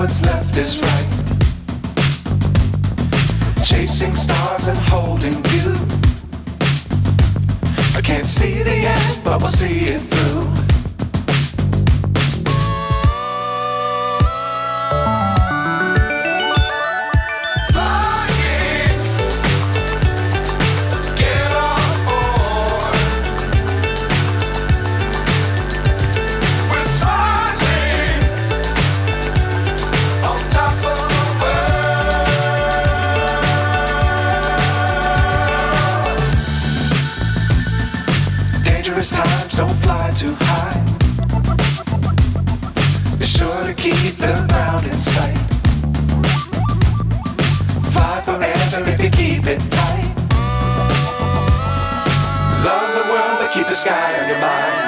what's left is right. Chasing stars and holding you. I can't see the end, but we'll see it through. Times don't fly too high. Be sure to keep the ground in sight. Fly forever if you keep it tight. Love the world but keep the sky on your mind.